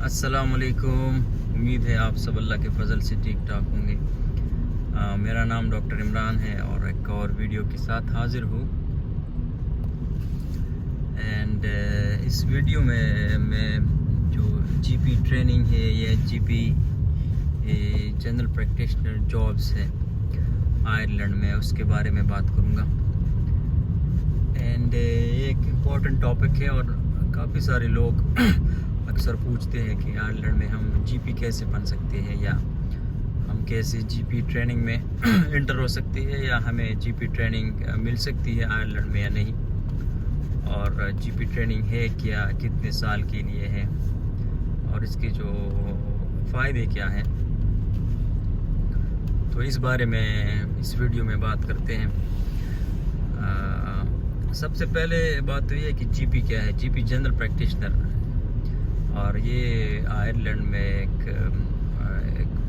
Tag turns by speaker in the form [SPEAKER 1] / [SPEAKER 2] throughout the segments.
[SPEAKER 1] अस्सलामुअलैकुम। उम्मीद है आप सब अल्लाह के फजल से ठीक ठाक होंगे। मेरा नाम डॉक्टर इमरान है और एक और वीडियो के साथ हाज़िर हूँ। एंड इस वीडियो में मैं जो जीपी ट्रेनिंग है या जीपी जनरल प्रैक्टिशनर जॉब्स है आयरलैंड में, उसके बारे में बात करूँगा। एंड एक इम्पॉर्टेंट टॉपिक है और काफ़ी सारे लोग अक्सर पूछते हैं कि आयरलैंड में हम जीपी कैसे बन सकते हैं, या हम कैसे जीपी ट्रेनिंग में इंटर हो सकते हैं, या हमें जीपी ट्रेनिंग मिल सकती है आयरलैंड में या नहीं, और जीपी ट्रेनिंग है क्या, कितने साल के लिए है, और इसके जो फ़ायदे क्या हैं। तो इस बारे में इस वीडियो में बात करते हैं। सबसे पहले बात तो ये है कि जीपी क्या है। जीपी जनरल प्रैक्टिशनर, और ये आयरलैंड में एक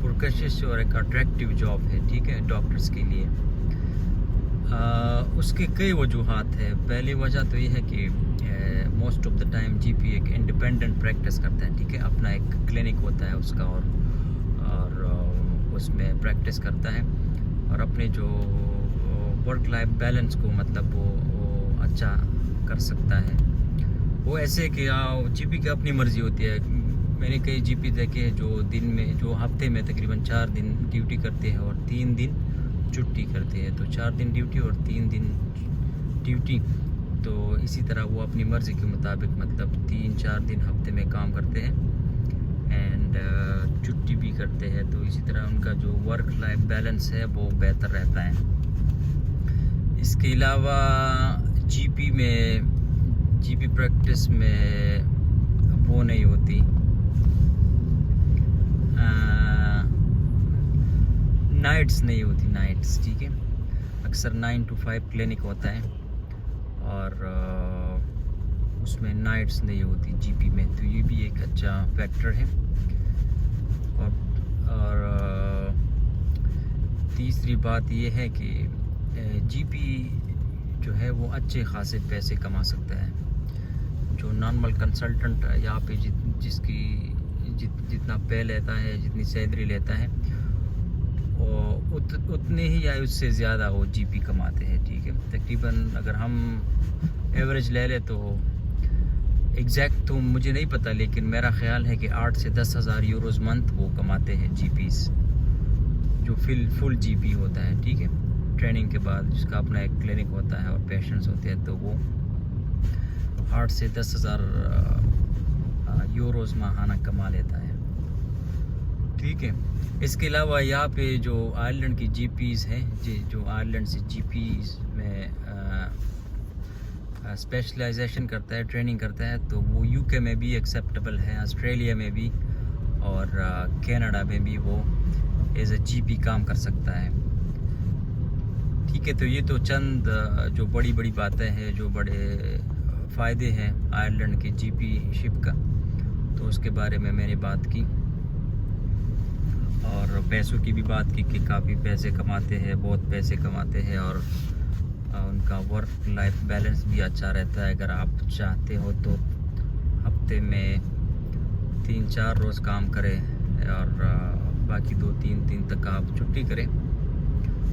[SPEAKER 1] पुरकशिश और एक अट्रैक्टिव जॉब है, ठीक है, डॉक्टर्स के लिए। उसके कई वजूहात है। पहली वजह तो ये है कि most of the time GP एक इंडिपेंडेंट प्रैक्टिस करता है, ठीक है, अपना एक क्लिनिक होता है उसका, और उसमें प्रैक्टिस करता है और अपने जो वर्क लाइफ बैलेंस को मतलब वो अच्छा कर सकता है। वो ऐसे कि जीपी की अपनी मर्ज़ी होती है। मैंने कई जीपी देखे हैं जो दिन में, जो हफ्ते में तकरीबन 4 दिन ड्यूटी करते हैं और 3 दिन छुट्टी करते हैं। तो 4 दिन ड्यूटी और 3 दिन ड्यूटी। तो इसी तरह वो अपनी मर्ज़ी के मुताबिक मतलब 3-4 दिन हफ्ते में काम करते हैं एंड छुट्टी भी करते हैं। तो इसी तरह उनका जो वर्क लाइफ बैलेंस है वो बेहतर रहता है। इसके अलावा जीपी प्रैक्टिस में वो नहीं होती, नाइट्स नहीं होती, नाइट्स, ठीक है। अक्सर 9 to 5 क्लिनिक होता है और उसमें नाइट्स नहीं होती जीपी में। तो ये भी एक अच्छा फैक्टर है। और तीसरी बात ये है कि जीपी जो है वो अच्छे खासे पैसे कमा सकता है। जो नॉर्मल कंसल्टेंट यहाँ पे जितना पे लेता है, जितनी सैलरी लेता है, उतने ही या उससे ज़्यादा वो जीपी कमाते हैं, ठीक है। तकरीबन अगर हम एवरेज ले लें तो एग्जैक्ट तो मुझे नहीं पता, लेकिन मेरा ख्याल है कि 8 से 10 हज़ार यूरोज़ मंथ वो कमाते हैं जीपीस, जो फुल जीपी होता है, ठीक है। ट्रेनिंग के बाद जिसका अपना एक क्लिनिक होता है और पेशेंट्स होते हैं, तो वो 8 से 10 हज़ार यूरोज़ माहाना कमा लेता है, ठीक है। इसके अलावा यहाँ पे जो आयरलैंड की जीपीज़ हैं, जो आयरलैंड से जीपीज़ में स्पेशलाइजेशन करता है, ट्रेनिंग करता है, तो वो यूके में भी एक्सेप्टेबल है, ऑस्ट्रेलिया में भी और कनाडा में भी वो एज अ जीपी काम कर सकता है, ठीक है। तो ये तो चंद जो बड़ी बड़ी बातें हैं, जो बड़े फ़ायदे हैं आयरलैंड के जीपी शिप का, तो उसके बारे में मैंने बात की। और पैसों की भी बात की कि काफ़ी पैसे कमाते हैं, बहुत पैसे कमाते हैं, और उनका वर्क लाइफ बैलेंस भी अच्छा रहता है। अगर आप चाहते हो तो हफ्ते में 3-4 रोज़ काम करें और बाकी 2-3 दिन तक आप छुट्टी करें,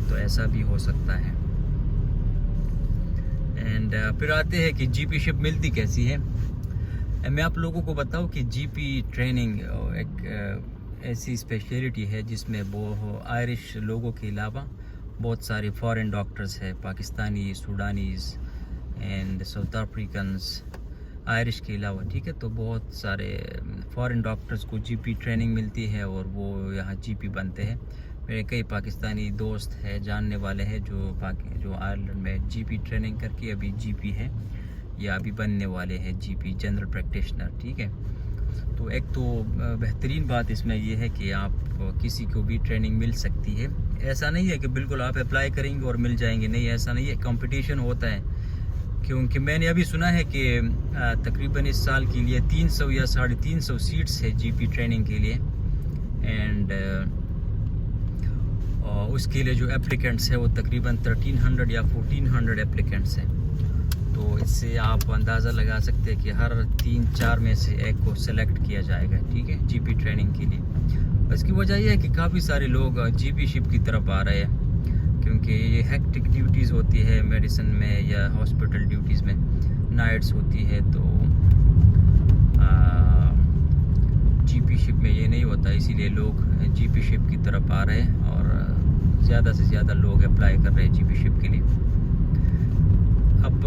[SPEAKER 1] तो ऐसा भी हो सकता है। एंड फिर आते हैं कि जीपी शिप मिलती कैसी है। मैं आप लोगों को बताऊं कि जीपी ट्रेनिंग एक ऐसी स्पेशलिटी है जिसमें वो आयरिश लोगों के अलावा बहुत सारे फॉरेन डॉक्टर्स हैं, Pakistani, Sudanese and South Africans, Irish के अलावा, ठीक है। तो बहुत सारे फॉरेन डॉक्टर्स को जीपी ट्रेनिंग मिलती है और वो यहाँ जीपी बनते हैं। मेरे कई पाकिस्तानी दोस्त हैं, जानने वाले हैं, जो आयरलैंड में जीपी ट्रेनिंग करके अभी जीपी हैं या अभी बनने वाले हैं जीपी जनरल प्रैक्टिशनर, ठीक है। तो एक तो बेहतरीन बात इसमें यह है कि आप किसी को भी ट्रेनिंग मिल सकती है। ऐसा नहीं है कि बिल्कुल आप अप्लाई करेंगे और मिल जाएंगे, नहीं, ऐसा नहीं है। कंपटीशन होता है, क्योंकि मैंने अभी सुना है कि तकरीबन इस साल के लिए 300 या 350 सीट्स है जीपी ट्रेनिंग के लिए। एंड उसके लिए जो एप्लीकेंट्स है वो तकरीबन 1300 या 1400 एप्लीकेंट्स हैं। तो इससे आप अंदाज़ा लगा सकते हैं कि हर 3-4 में से एक को सेलेक्ट किया जाएगा, ठीक है, जीपी ट्रेनिंग के लिए। इसकी वजह यह है कि काफ़ी सारे लोग जीपी शिप की तरफ आ रहे हैं, क्योंकि ये हेक्टिक ड्यूटीज़ होती है मेडिसिन में या हॉस्पिटल ड्यूटीज़ में, नाइट्स होती है, तो जीपी शिप में ये नहीं होता, इसीलिए लोग जीपी शिप की तरफ आ रहे हैं और ज़्यादा से ज़्यादा लोग अप्लाई कर रहे हैं जीपी शिप के लिए। अब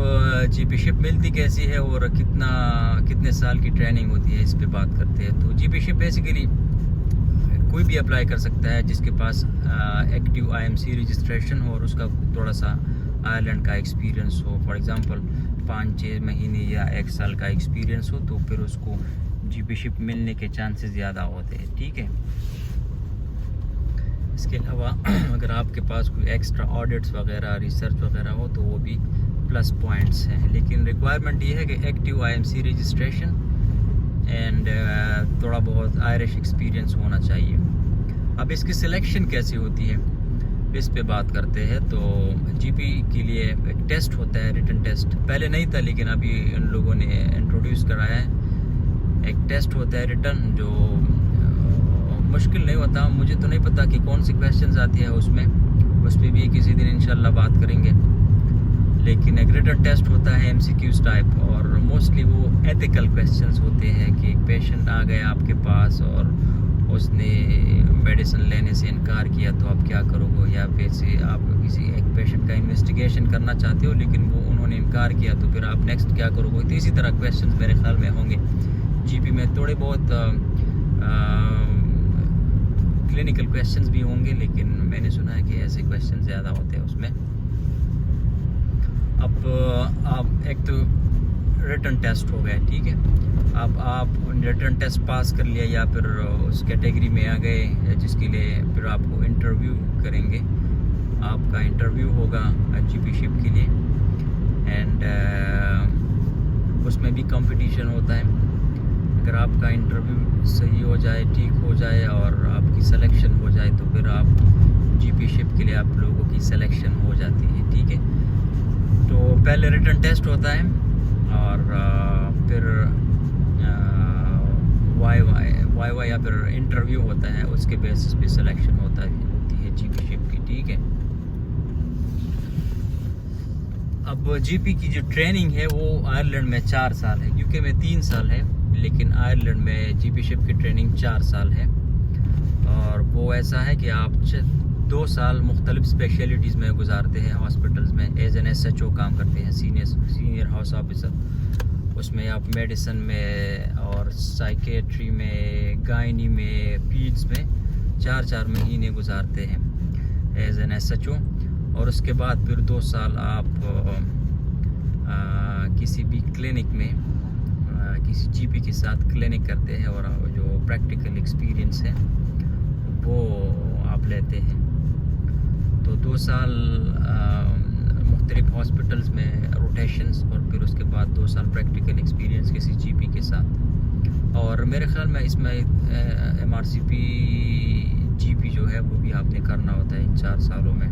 [SPEAKER 1] जीपी शिप मिलती कैसी है और कितने साल की ट्रेनिंग होती है, इस पे बात करते हैं। तो जीपी शिप बेसिकली कोई भी अप्लाई कर सकता है जिसके पास एक्टिव आईएमसी रजिस्ट्रेशन हो और उसका थोड़ा सा आयरलैंड का एक्सपीरियंस हो। फॉर एग्जांपल 5-6 महीने या 1 साल का एक्सपीरियंस हो, तो फिर उसको जीपी शिप मिलने के चांसेस ज़्यादा होते हैं, ठीक है। इसके अलावा अगर आपके पास कोई एक्स्ट्रा ऑडिट्स वगैरह, रिसर्च वगैरह हो, तो वो भी प्लस पॉइंट्स हैं। लेकिन रिक्वायरमेंट ये है कि एक्टिव आईएमसी रजिस्ट्रेशन एंड थोड़ा बहुत आयरिश एक्सपीरियंस होना चाहिए। अब इसकी सिलेक्शन कैसी होती है, इस पे बात करते हैं। तो जीपी के लिए एक टेस्ट होता है, रिटन टेस्ट। पहले नहीं था, लेकिन अभी इन लोगों ने इंट्रोड्यूस कराया है। एक टेस्ट होता है रिटन, जो मुश्किल नहीं होता। मुझे तो नहीं पता कि कौन सी क्वेश्चंस आती है उसमें, उस पर भी किसी दिन इंशाल्लाह बात करेंगे। लेकिन एक रिटन टेस्ट होता है एमसीक्यूज टाइप, और मोस्टली वो एथिकल क्वेश्चंस होते हैं कि एक पेशेंट आ गया आपके पास और उसने मेडिसिन लेने से इनकार किया, तो आप क्या करोगे, या वैसे आप किसी एक पेशेंट का इन्वेस्टिगेशन करना चाहते हो लेकिन वो उन्होंने इनकार किया, तो फिर आप नेक्स्ट क्या करोगे। तो इसी तरह क्वेश्चंस मेरे ख्याल में होंगे जीपी में। थोड़े बहुत क्लिनिकल क्वेश्चंस भी होंगे, लेकिन मैंने सुना है कि ऐसे क्वेश्चन ज़्यादा होते हैं उसमें। अब आप एक तो रिटन टेस्ट हो गया, ठीक है। अब आप रिटन टेस्ट पास कर लिया या फिर उस कैटेगरी में आ गए जिसके लिए फिर आपको इंटरव्यू करेंगे। आपका इंटरव्यू होगा जीपी शिप के लिए, एंड उसमें भी कंपटीशन होता है। अगर आपका इंटरव्यू सही हो जाए, ठीक हो जाए और आपकी सिलेक्शन हो जाए, तो फिर आप जीपी शिप के लिए आप लोगों की सिलेक्शन हो जाती है, ठीक है। तो पहले रिटन टेस्ट होता है और फिर वाई या फिर इंटरव्यू होता है, उसके बेसिस पे सिलेक्शन होती है जीपी शिप की, ठीक है। अब जीपी की जो ट्रेनिंग है वो आयरलैंड में 4 साल है, यूके में 3 साल है, लेकिन आयरलैंड में जीपी शिप की ट्रेनिंग 4 साल है। और वो ऐसा है कि आप 2 साल मुख्तलिफ स्पेशलिटीज़ में गुजारते हैं हॉस्पिटल्स में, एज एन SHO काम करते हैं, सीनियर हाउस ऑफिसर। उसमें आप मेडिसिन में और साइकेट्री में, गायनी में, पीड्स में 4-4 महीने गुजारते हैं एज एन SHO। और उसके बाद फिर 2 साल आप किसी भी क्लिनिक में किसी जीपी के साथ क्लिनिक करते हैं, और जो प्रैक्टिकल एक्सपीरियंस है वो आप लेते हैं। तो 2 साल मुख्तलिफ हॉस्पिटल्स में रोटेशंस, और फिर उसके बाद 2 साल प्रैक्टिकल एक्सपीरियंस किसी जीपी के साथ। और मेरे ख्याल में इसमें MRCP जीपी जो है वो भी आपने करना होता है इन 4 सालों में।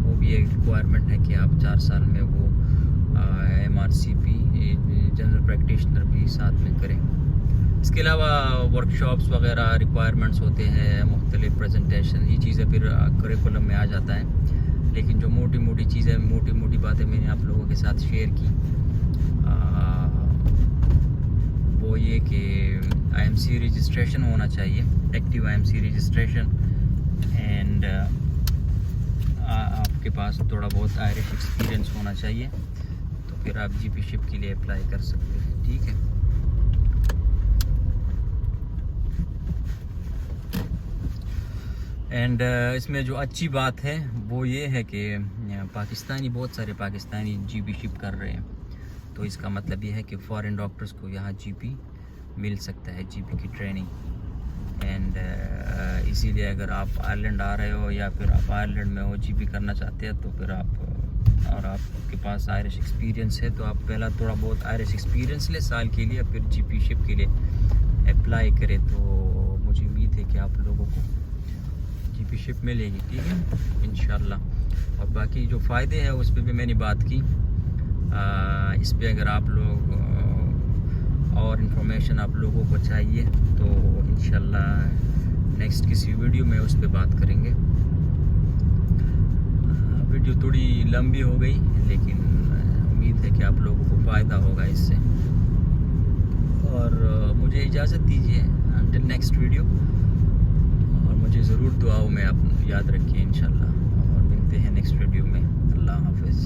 [SPEAKER 1] वो भी एक रिक्वायरमेंट है कि आप 4 साल में वो MRCP जनरल प्रैक्टिशनर भी साथ में करें। इसके अलावा वर्कशॉप्स वगैरह रिक्वायरमेंट्स होते हैं, मुख्तलिफ प्रेजेंटेशन, ये चीज़ें फिर करिकुलम में आ जाता है। लेकिन जो मोटी मोटी चीज़ें, मोटी मोटी बातें मैंने आप लोगों के साथ शेयर की, वो ये कि IMC रजिस्ट्रेशन होना चाहिए, एक्टिव IMC रजिस्ट्रेशन, एंड आपके पास थोड़ा बहुत आयरिश एक्सपीरियंस होना चाहिए, तो फिर आप जीपी शिप के लिए अप्लाई कर सकते हैं, ठीक है। एंड इसमें जो अच्छी बात है वो ये है कि पाकिस्तानी, बहुत सारे पाकिस्तानी जीपी शिप कर रहे हैं, तो इसका मतलब ये है कि फॉरेन डॉक्टर्स को यहाँ जीपी मिल सकता है, जीपी की ट्रेनिंग। एंड इसीलिए अगर आप आयरलैंड आ रहे हो या फिर आप आयरलैंड में हो, जीपी करना चाहते हैं, तो फिर आप, और आपके पास आयरिश एक्सपीरियंस है, तो आप पहला थोड़ा बहुत आयरिश एक्सपीरियंस ले साल के लिए, फिर जीपी शिप के लिए अप्लाई करें। तो मुझे उम्मीद है कि आप लोगों को जीपी शिप मिलेगी, ठीक है, इंशाल्लाह। और बाकी जो फ़ायदे हैं उस पर भी मैंने बात की। इस पे अगर आप लोग और इन्फॉर्मेशन आप लोगों को चाहिए तो इंशाल्लाह नेक्स्ट किसी वीडियो में उस पर बात करेंगे। वीडियो थोड़ी लंबी हो गई, लेकिन उम्मीद है कि आप लोगों को फ़ायदा होगा इससे। और मुझे इजाज़त दीजिए अंटिल नेक्स्ट वीडियो, और मुझे ज़रूर दुआओं में आप याद रखिए इंशाल्लाह, और मिलते हैं नेक्स्ट वीडियो में। अल्लाह हाफ़िज़।